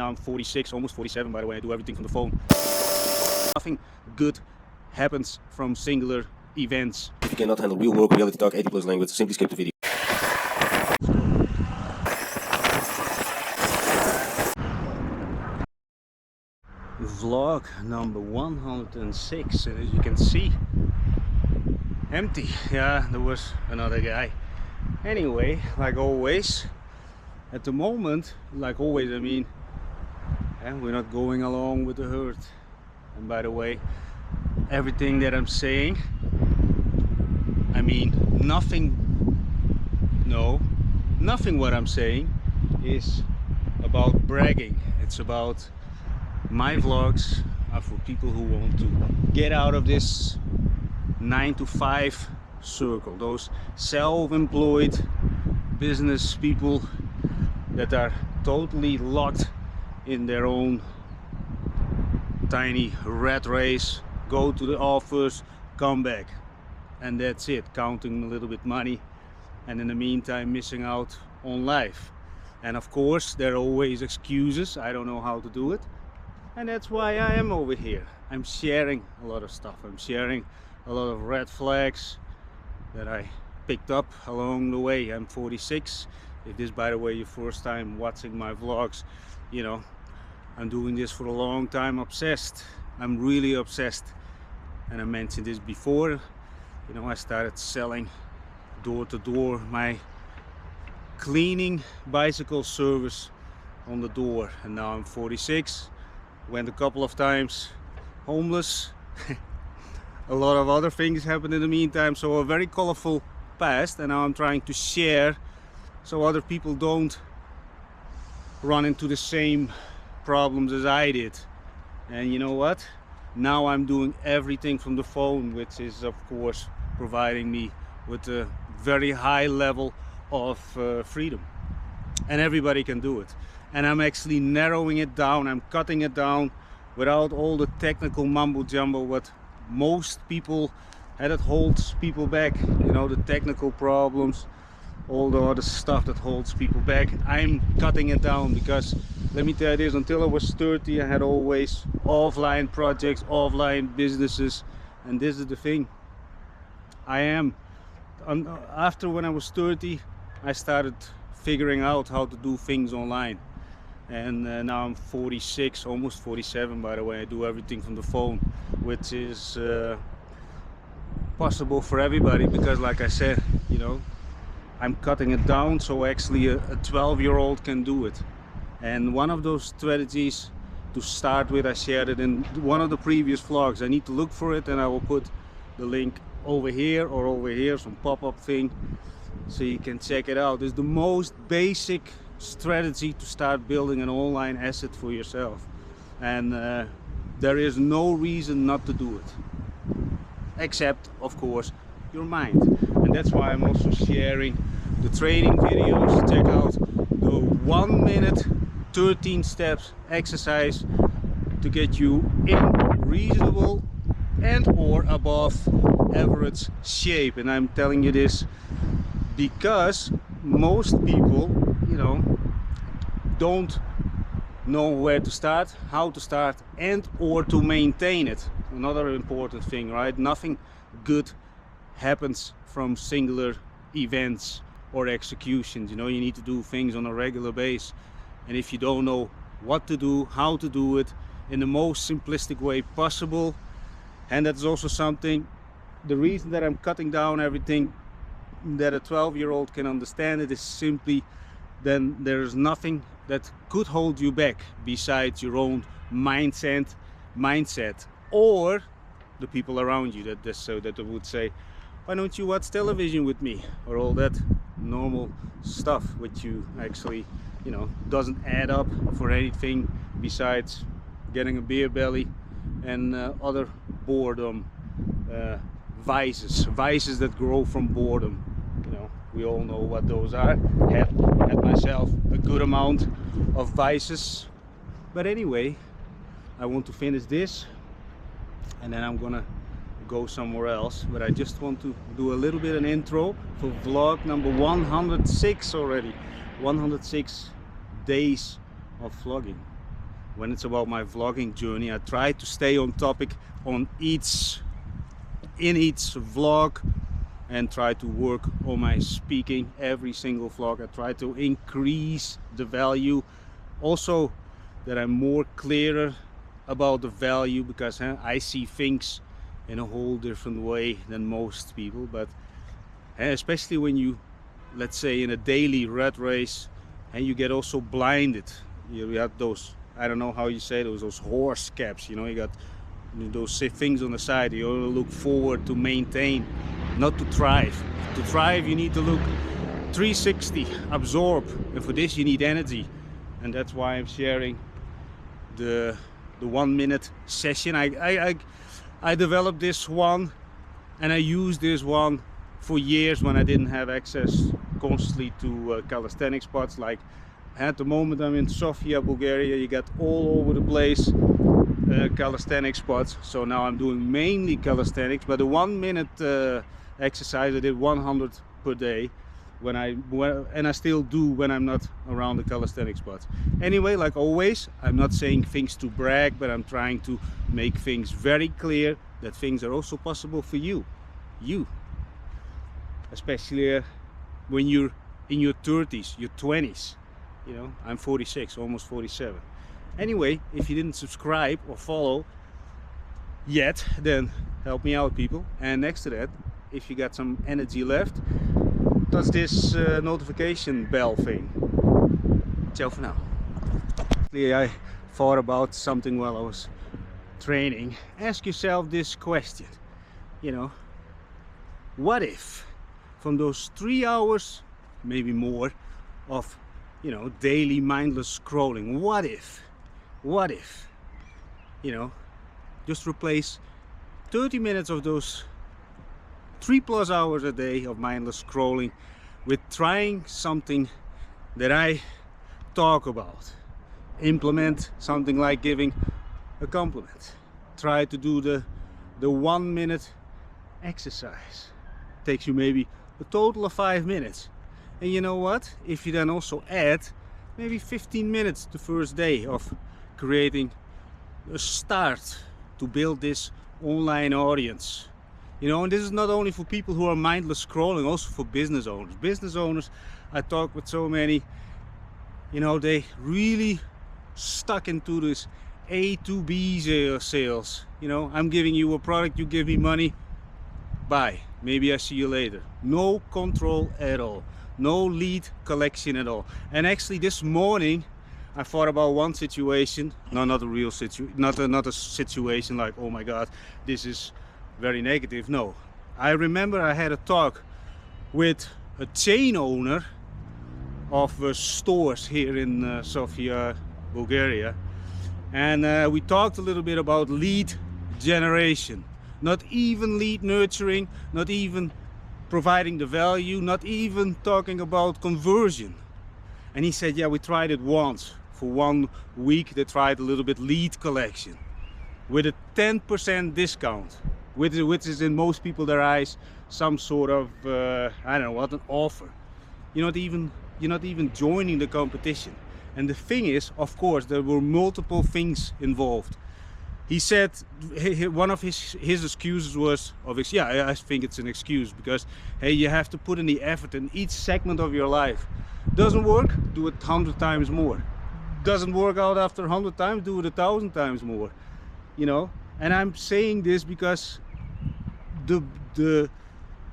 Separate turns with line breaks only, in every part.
Now I'm 46, almost 47 by the way. I do everything from the phone. Nothing good happens from singular events.
If you cannot handle real work, reality talk, 80+ language, simply skip the video.
Vlog number 106, and as you can see, empty. Yeah, there was another guy. Anyway, like always, at the moment, like always, I mean, we're not going along with the herd. And by the way, everything that I'm saying, I mean, nothing what I'm saying is about bragging. It's about my vlogs are for people who want to get out of this 9-to-5 circle, those self-employed business people that are totally locked in their own tiny rat race, go to the office, come back, and that's it, counting a little bit money, and in the meantime missing out on life. And of course there are always excuses, I don't know how to do it, and that's why I am over here. I'm sharing a lot of stuff. I'm sharing a lot of red flags that I picked up along the way. I'm 46. If this, by the way, your first time watching my vlogs, you know, I'm doing this for a long time, obsessed. I'm really obsessed. And I mentioned this before, you know, I started selling door to door my cleaning bicycle service on the door, and now I'm 46. Went a couple of times homeless. A lot of other things happened in the meantime, so a very colorful past, and now I'm trying to share so other people don't run into the same problems as I did. And you know what, now I'm doing everything from the phone, which is of course providing me with a very high level of freedom, and everybody can do it. And I'm actually narrowing it down, I'm cutting it down without all the technical mumbo jumbo what most people had. It holds people back, you know, the technical problems, all the other stuff that holds people back. I'm cutting it down because let me tell you this, until I was 30 I had always offline projects, offline businesses, and this is the thing. After when I was 30 I started figuring out how to do things online, and now I'm 46, almost 47 by the way. I do everything from the phone, which is possible for everybody because, like I said, you know, I'm cutting it down so actually a 12-year-old can do it. And one of those strategies to start with, I shared it in one of the previous vlogs. I need to look for it and I will put the link over here or over here, some pop-up thing, so you can check it out. It's the most basic strategy to start building an online asset for yourself, and there is no reason not to do it, except of course your mind. And that's why I'm also sharing the training videos. Check out the 1 minute 13 steps exercise to get you in reasonable and or above average shape. And I'm telling you this because most people, you know, don't know where to start, how to start, and or to maintain it. Another important thing, right? Nothing good happens from singular events or executions. You know, you need to do things on a regular basis, and if you don't know what to do, how to do it in the most simplistic way possible, and that's also something, the reason that I'm cutting down everything that a 12-year-old can understand it is simply then there's nothing that could hold you back besides your own mindset or the people around you that would say, why don't you watch television with me, or all that normal stuff which you actually, you know, doesn't add up for anything besides getting a beer belly and other boredom vices that grow from boredom. You know, we all know what those are. Had myself a good amount of vices, but anyway, I want to finish this and then I'm gonna go somewhere else. But I just want to do a little bit an intro for vlog number 106 already. 106 days of vlogging. when it's about my vlogging journey, I try to stay on topic on each vlog, and try to work on my speaking every single vlog. I try to increase the value, also that I'm more clearer about the value, because I see things in a whole different way than most people. But especially when you, let's say, in a daily rat race, and you get also blinded. You got those, I don't know how you say those horse caps, you know, you got those things on the side. You only look forward to maintain, not to thrive. To thrive, you need to look 360, absorb, and for this you need energy. And that's why I'm sharing the 1 minute session. I developed this one, and I used this one for years when I didn't have access constantly to calisthenic spots. Like at the moment I'm in Sofia, Bulgaria, you got all over the place calisthenic spots. So now I'm doing mainly calisthenics, but the 1 minute exercise I did 100 per day and I still do when I'm not around the calisthenic spots. Anyway, like always, I'm not saying things to brag, but I'm trying to make things very clear that things are also possible for you, especially when you're in your 30s, your 20s. You know, I'm 46, almost 47. Anyway, if you didn't subscribe or follow yet, then help me out, people. And next to that, if you got some energy left, touch this notification bell thing. Ciao for now. I thought about something while I was training. Ask yourself this question, you know, what if from those 3 hours, maybe more, of, you know, daily mindless scrolling, what if, you know, just replace 30 minutes of those 3+ hours a day of mindless scrolling with trying something that I talk about. Implement something like giving a compliment. Try to do the 1 minute exercise. Takes you maybe a total of 5 minutes. And you know what? If you then also add maybe 15 minutes the first day of creating a start to build this online audience. You know, and this is not only for people who are mindless scrolling, also for business owners. Business owners, I talk with so many, you know, they really stuck into this A to B sales. You know, I'm giving you a product, you give me money, bye, maybe I see you later. No control at all, no lead collection at all. And actually this morning I thought about one situation, no, not a real situation, not a situation like, oh my god, this is very negative. No, I remember I had a talk with a chain owner of stores here in Sofia, Bulgaria, and we talked a little bit about lead generation. Not even lead nurturing, not even providing the value, not even talking about conversion. And he said, yeah, we tried it once. For 1 week they tried a little bit lead collection with a 10% discount, which is in most people's eyes some sort of I don't know what, an offer. You're not even joining the competition. And the thing is, of course, there were multiple things involved. He said one of his excuses was, obviously, yeah, I think it's an excuse, because hey, you have to put in the effort in each segment of your life. Doesn't work, do it 100 times more. Doesn't work out after 100 times, do it 1,000 times more. You know, and I'm saying this because the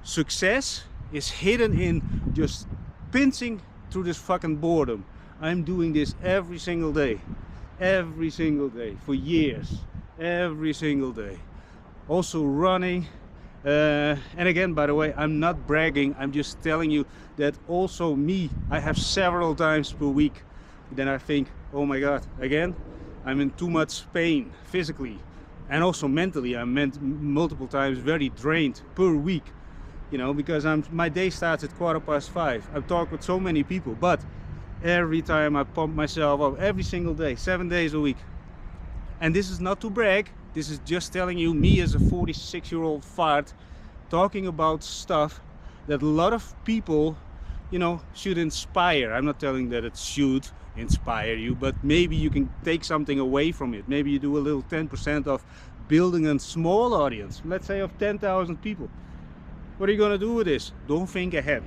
success is hidden in just pinching through this fucking boredom. I'm doing this every single day for years, every single day. Also running, and again, by the way, I'm not bragging, I'm just telling you that also me, I have several times per week then I think, oh my god, again I'm in too much pain physically and also mentally. I'm multiple times very drained per week, you know, because my day starts at 5:15. I talk with so many people, but every time I pump myself up every single day, 7 days a week. And this is not to brag, this is just telling you, me as a 46-year-old fart talking about stuff that a lot of people, you know, should inspire. I'm not telling that it should, inspire you, but maybe you can take something away from it. Maybe you do a little 10% of building a small audience, let's say of 10,000 people. What are you going to do with this? Don't think ahead.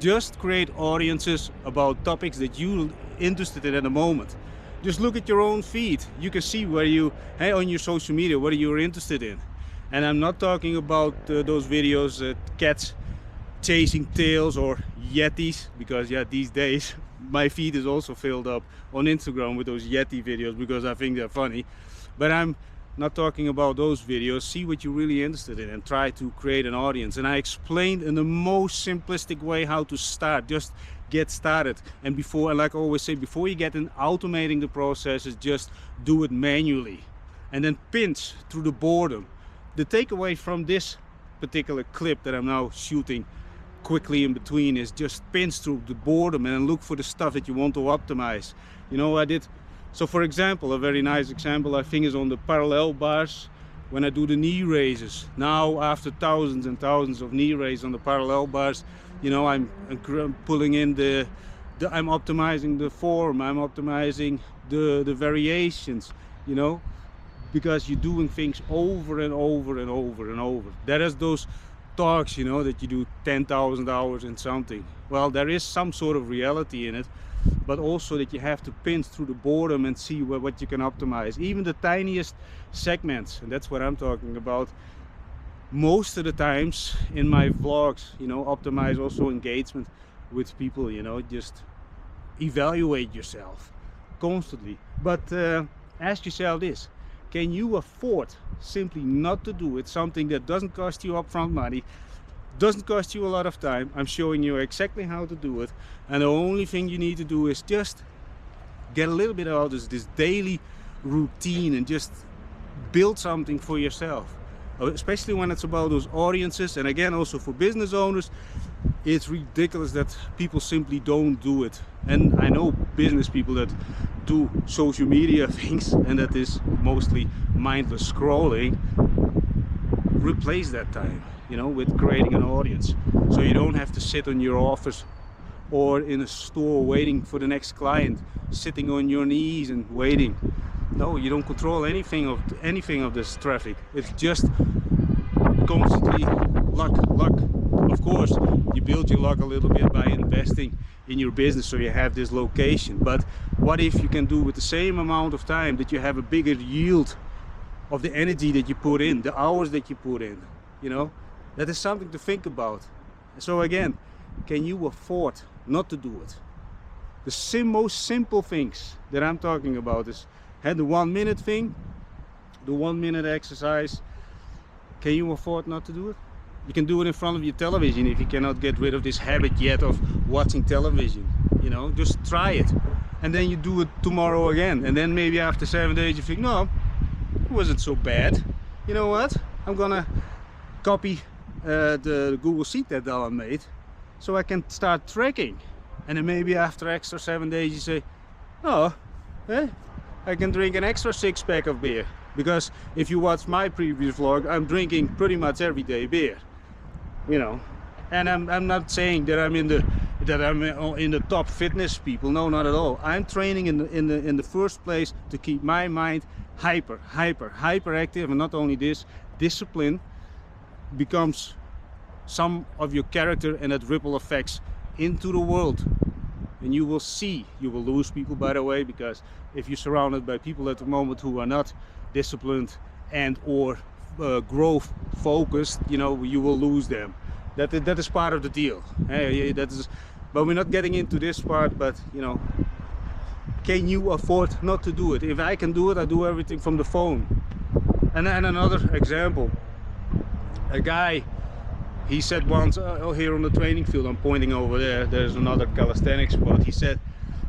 Just create audiences about topics that you're interested in at the moment. Just look at your own feed. You can see where you, on your social media, what you're interested in. And I'm not talking about those videos, cats chasing tails or yetis, because yeah, these days my feed is also filled up on Instagram with those yeti videos because I think they're funny. But I'm not talking about those videos. See what you're really interested in and try to create an audience. And I explained in the most simplistic way how to start. Just get started. And before, and like I always say, before you get in automating the processes, just do it manually. And then pinch through the boredom. The takeaway from this particular clip that I'm now shooting quickly in between is just pinch through the boredom and look for the stuff that you want to optimize. You know, I did, so for example, a very nice example I think is on the parallel bars when I do the knee raises. Now after thousands and thousands of knee raises on the parallel bars, you know, I'm pulling in I'm optimizing the form, I'm optimizing the variations, you know, because you're doing things over and over and over and over. That is those talks, you know, that you do 10,000 hours in something. Well, there is some sort of reality in it, but also that you have to pinch through the boredom and see what you can optimize. Even the tiniest segments, and that's what I'm talking about. Most of the times in my vlogs, you know, optimize also engagement with people, you know, just evaluate yourself constantly. But ask yourself this: can you afford simply not to do it? Something that doesn't cost you upfront money, doesn't cost you a lot of time. I'm showing you exactly how to do it, and the only thing you need to do is just get a little bit out of this daily routine and just build something for yourself, especially when it's about those audiences. And again, also for business owners, it's ridiculous that people simply don't do it. And I know business people that do social media things, and that is mostly mindless scrolling. Replace that time, you know, with creating an audience, so you don't have to sit in your office or in a store waiting for the next client, sitting on your knees and waiting. No, you don't control anything of this traffic. It's just constantly luck. Of course, you build your luck a little bit by investing in your business so you have this location. But what if you can do with the same amount of time that you have a bigger yield of the energy that you put in, the hours that you put in? You know, that is something to think about. So again, can you afford not to do it? The most simple things that I'm talking about is the 1 minute thing, the 1 minute exercise. Can you afford not to do it? You can do it in front of your television if you cannot get rid of this habit yet of watching television. You know, just try it, and then you do it tomorrow again, and then maybe after 7 days you think, no, it wasn't so bad. You know what? I'm gonna copy the Google Sheet that Alan made, so I can start tracking. And then maybe after extra 7 days you say, oh, I can drink an extra 6-pack of beer. Because if you watch my previous vlog, I'm drinking pretty much every day beer, you know. And I'm not saying that I'm in the top fitness people. No, not at all. I'm training in the first place to keep my mind hyper active. And not only this, discipline becomes some of your character, and that ripple effects into the world. And you will see, you will lose people, by the way, because if you're surrounded by people at the moment who are not disciplined and or growth focused, you know, you will lose them. That is part of the deal. That is, but we're not getting into this part. But you know, can you afford not to do it? If I can do it, I do everything from the phone. And another example, a guy, he said once, here on the training field, I'm pointing over there, there's another calisthenics spot. He said,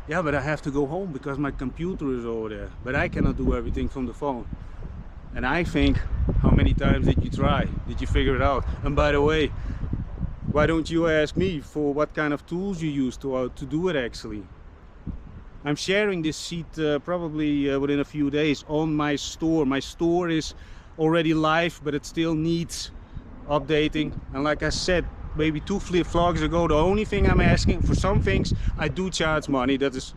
yeah, but I have to go home because my computer is over there, but I cannot do everything from the phone. And I think, how many times did you try? Did you figure it out? And by the way, why don't you ask me for what kind of tools you use to do it actually? I'm sharing this sheet probably within a few days on my store. My store is already live, but it still needs updating. And like I said, maybe 2 vlogs ago, the only thing I'm asking for, some things I do charge money, that is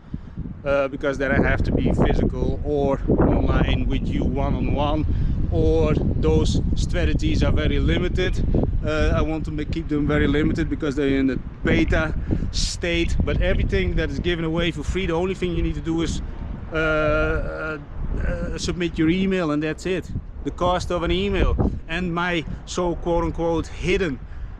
because then I have to be physical or online with you one-on-one, or those strategies are very limited. I want to keep them very limited because they're in the beta state. But everything that is given away for free, the only thing you need to do is submit your email, and that's it. The cost of an email. And my so quote-unquote hidden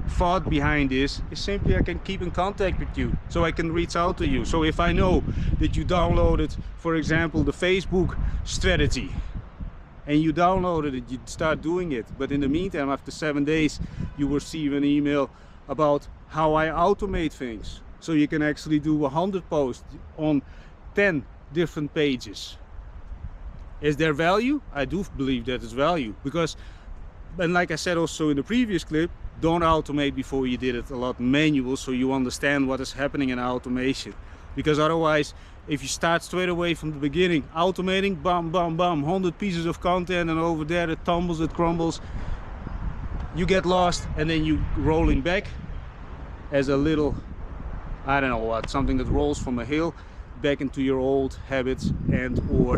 thought behind this is simply I can keep in contact with you, so I can reach out to you. So if I know that you downloaded, for example, the Facebook strategy, and you downloaded it, you start doing it, but in the meantime, after 7 days, you will receive an email about how I automate things, so you can actually do 100 posts on 10 different pages. Is there value? I do believe that is value, because, and like I said also in the previous clip, don't automate before you did it a lot manual, so you understand what is happening in automation. Because otherwise, if you start straight away from the beginning automating, bam bam bam, 100 pieces of content, and over there it tumbles, it crumbles, you get lost, and then you rolling back as a little, I don't know what, something that rolls from a hill back into your old habits and or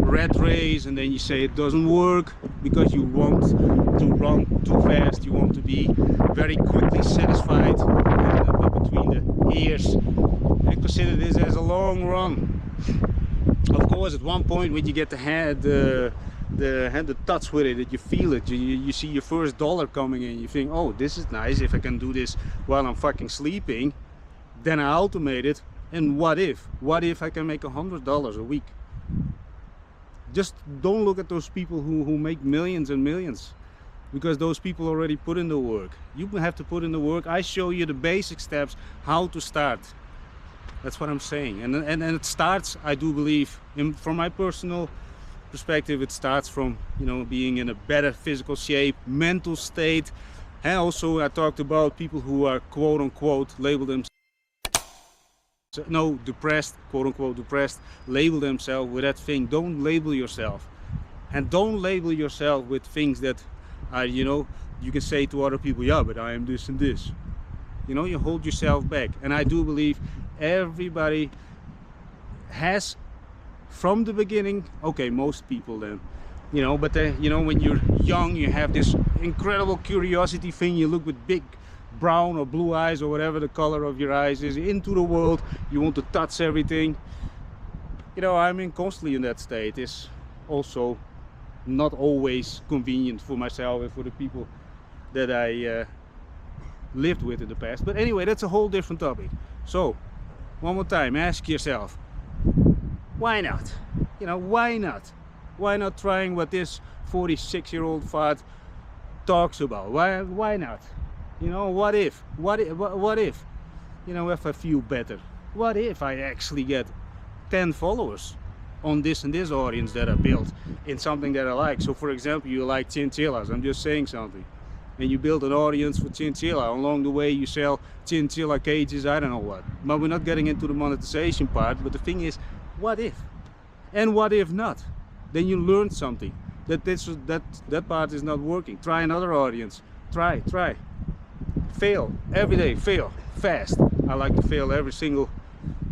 rat race, and then you say it doesn't work because you want to run too fast, you want to be very quickly satisfied and between the ears. I consider this as a long run. Of course, at one point when you get the touch with it, that you feel it, you see your first dollar coming in, you think, oh, this is nice, if I can do this while I'm fucking sleeping, then I automate it. And what if I can make $100 a week? Just don't look at those people who make millions and millions, because those people already put in the work. You have to put in the work. I show you the basic steps how to start. That's what I'm saying. And it starts, I do believe, from my personal perspective, it starts from, you know, being in a better physical shape, mental state. And also I talked about people who are quote unquote labeled themselves depressed, quote unquote depressed, label themselves with that thing. Don't label yourself, and don't label yourself with things that are, you know, you can say to other people, yeah, but I am this and this. You know, you hold yourself back. And I do believe everybody has from the beginning, okay, most people then, you know, but you know, when you're young, you have this incredible curiosity thing. You look with big brown or blue eyes, or whatever the color of your eyes is, into the world. You want to touch everything. You know, I'm constantly in that state. It's also not always convenient for myself and for the people that I lived with in the past. But anyway, that's a whole different topic. So one more time, ask yourself, why not? You know, why not? Why not trying what this 46-year-old fart talks about? Why not? You know, what if, you know, if I feel better? What if I actually get 10 followers on this and this audience that I built in something that I like? So for example, you like chinchillas, I'm just saying something, and you build an audience for chinchilla. Along the way you sell chinchilla cages, I don't know what. But we're not getting into the monetization part. But the thing is, what if? And what if not? Then you learn something, that part is not working. Try another audience. Try. Fail every day, fail fast. I like to fail every single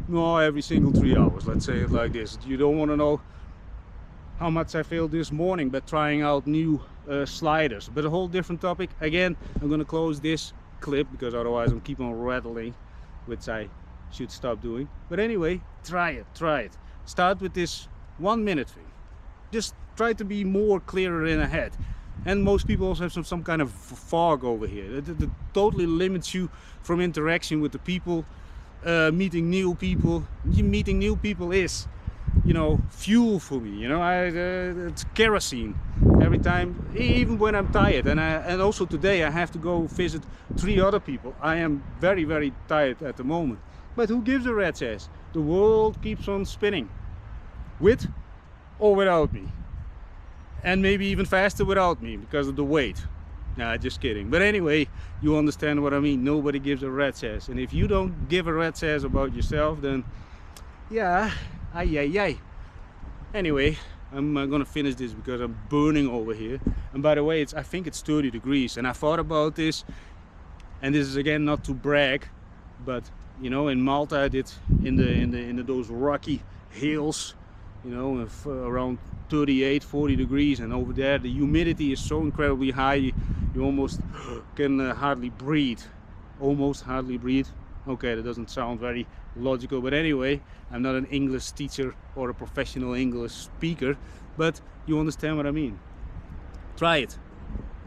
3 hours, let's say it like this. You don't want to know how much I failed this morning by trying out new sliders, but a whole different topic. Again, I'm gonna close this clip because otherwise I'm keep on rattling, which I should stop doing. But anyway, try it. Start with this 1 minute thing. Just try to be more clearer in the head. And most people also have some kind of fog over here that totally limits you from interaction with the people, meeting new people. Meeting new people is, you know, fuel for me. You know, it's kerosene every time, even when I'm tired. And also today I have to go visit 3 other people. I am very, very tired at the moment. But who gives a rat's ass? The world keeps on spinning, with or without me. And maybe even faster without me because of the weight. Nah, just kidding. But anyway, you understand what I mean. Nobody gives a rat's ass. And if you don't give a rat's ass about yourself, then yeah, ay. Anyway, I'm gonna finish this because I'm burning over here. And by the way, I think it's 30 degrees. And I thought about this, and this is again not to brag, but you know, in Malta I did in those rocky hills, you know, around 38, 40 degrees, and over there the humidity is so incredibly high you almost can hardly breathe. Almost hardly breathe. Okay, that doesn't sound very logical, but anyway, I'm not an English teacher or a professional English speaker, but you understand what I mean. Try it.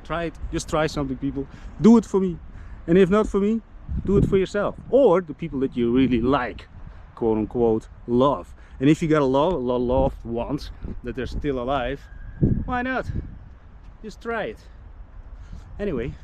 Try it. Just try something, people. Do it for me. And if not for me, do it for yourself. Or the people that you really like, quote unquote, love. And if you got a loved ones that are still alive, why not? Just try it. Anyway,